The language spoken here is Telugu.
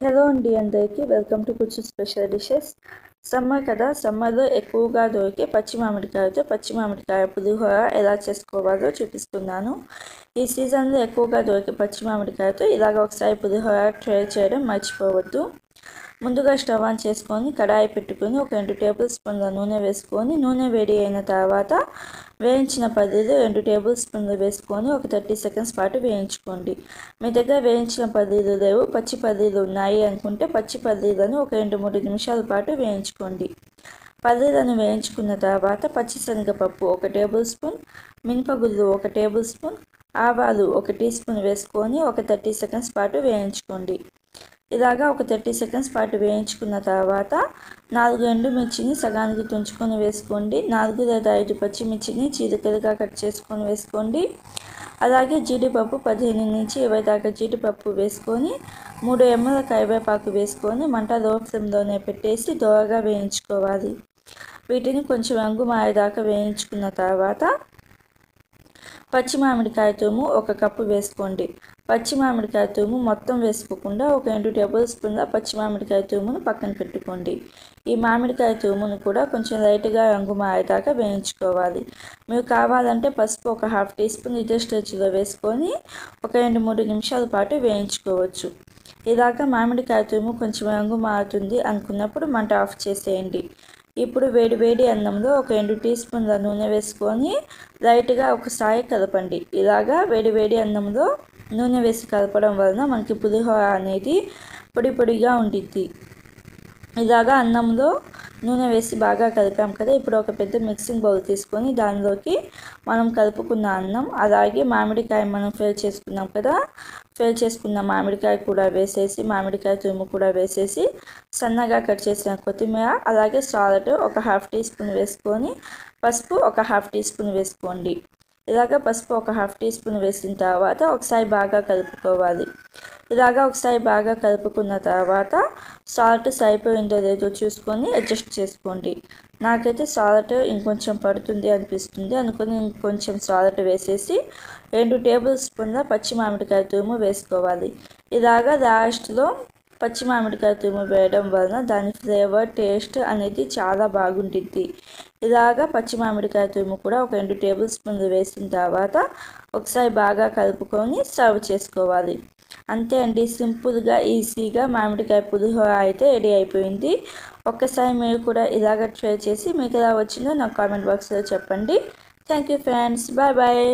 హలో అండి అందరికీ వెల్కమ్ టు కుచ్చు స్పెషల్ డిషెస్. సమ్మర్ కదా, సమ్మర్లో ఎక్కువగా దొరికే పచ్చి మామిడికాయతో పచ్చి మామిడికాయ పులిహోర ఎలా చేసుకోవాలో చూపిస్తున్నాను. ఈ సీజన్లో ఎక్కువగా దొరికే పచ్చి మామిడికాయతో ఇలాగ ఒకసారి పులిహోర ట్రై చేయడం మర్చిపోవద్దు. ముందుగా స్టవ్ ఆన్ చేసుకొని కడాయి పెట్టుకొని ఒక 2 టేబుల్ స్పూన్ల నూనె వేసుకొని నూనె వేడి అయిన తర్వాత వేయించిన పల్లీలు 2 టేబుల్ స్పూన్లు వేసుకొని ఒక 30 సెకండ్స్ పాటు వేయించుకోండి. మీ దగ్గర వేయించిన పల్లీలు లేవు, పచ్చి పల్లీలు ఉన్నాయి అనుకుంటే పచ్చి పల్లీలను ఒక 2-3 నిమిషాల పాటు వేయించుకోండి. పల్లీలను వేయించుకున్న తర్వాత పచ్చిశనగపప్పు 1 టేబుల్ స్పూన్, మినపగుళ్ళు 1 టేబుల్ స్పూన్, ఆవాలు 1 టీ స్పూన్ వేసుకొని ఒక 30 సెకండ్స్ పాటు వేయించుకోండి. ఇలాగా ఒక 30 సెకండ్స్ పాటు వేయించుకున్న తర్వాత 4 ఎండుమిర్చిని సగానికి తుంచుకొని వేసుకోండి. 4 లేదా 5 పచ్చిమిర్చిని చీలికలుగా కట్ చేసుకొని వేసుకోండి. అలాగే జీడిపప్పు 15 నుంచి 20 దాకా జీడిపప్పు వేసుకొని 3 ఎంఎల్ కరివేపాకు వేసుకొని మంట లో ఫ్లేమ్లోనే పెట్టేసి దోరగా వేయించుకోవాలి. వీటిని కొంచెం రంగు మారేదాకా వేయించుకున్న తర్వాత పచ్చి మామిడికాయ తురుము 1 కప్పు వేసుకోండి. పచ్చి మామిడికాయ తురుము మొత్తం వేసుకోకుండా ఒక 2 టేబుల్ స్పూన్ల పచ్చి మామిడికాయ తురుమును పక్కన పెట్టుకోండి. ఈ మామిడికాయ తురుమును కూడా కొంచెం లైట్గా రంగు మారేదాకా వేయించుకోవాలి. మీరు కావాలంటే పసుపు ఒక 1/2 టీ స్పూన్ ఇదే స్టేజ్లో వేసుకొని ఒక 2-3 నిమిషాల పాటు వేయించుకోవచ్చు. ఇలాగ మామిడికాయ తురుము కొంచెం రంగు మారుతుంది అనుకున్నప్పుడు మంట ఆఫ్ చేసేయండి. ఇప్పుడు వేడి అన్నంలో ఒక 2 టీ స్పూన్ల నూనె వేసుకొని లైట్గా ఒకసారి కలపండి. ఇలాగా వేడి అన్నంలో నూనె వేసి కలపడం వలన మనకి పులిహోర అనేది పొడిగా ఉండిద్ది. ఇలాగా అన్నంలో నూనె వేసి బాగా కలిపాం కదా. ఇప్పుడు ఒక పెద్ద మిక్సింగ్ బౌల్ తీసుకొని దానిలోకి మనం కలుపుకున్న అన్నం, అలాగే మామిడికాయ మనం ఫ్రై చేసుకున్నాం కదా, ఫ్రై చేసుకున్న మామిడికాయ కూడా వేసేసి మామిడికాయ తురుము కూడా వేసేసి సన్నగా కట్ చేసిన కొత్తిమీర, అలాగే సాల్ట్ ఒక 1/2 టీ స్పూన్ వేసుకొని పసుపు ఒక 1/2 టీ స్పూన్ వేసుకోండి. ఇలాగ పసుపు ఒక 1/2 టీ స్పూన్ వేసిన తర్వాత ఒకసారి బాగా కలుపుకోవాలి. ఇలాగా ఒకసారి బాగా కలుపుకున్న తర్వాత సాల్ట్ సరిపోయిందో లేదో చూసుకొని అడ్జస్ట్ చేసుకోండి. నాకైతే సాల్ట్ ఇంకొంచెం పడుతుంది అనిపిస్తుంది అనుకుని ఇంకొంచెం సాల్ట్ వేసేసి 2 టేబుల్ స్పూన్ల పచ్చి మామిడికాయ తురుము వేసుకోవాలి. ఇలాగా లాస్ట్లో పచ్చి మామిడికాయ తురుము వేయడం వలన దాని ఫ్లేవర్ టేస్ట్ అనేది చాలా బాగుంటుంది. ఇలాగా పచ్చి మామిడికాయ తురుము కూడా ఒక 2 టేబుల్ స్పూన్లు వేసిన తర్వాత ఒకసారి బాగా కలుపుకొని సర్వ్ చేసుకోవాలి. అంతే అండి, సింపుల్గా ఈజీగా మామిడికాయ పులిహోర అయితే రెడీ అయిపోయింది. ఒక్కసారి మీరు కూడా ఇలాగ ట్రై చేసి మీకు ఎలా వచ్చిందో నాకు కామెంట్ బాక్స్లో చెప్పండి. Thank you friends, bye.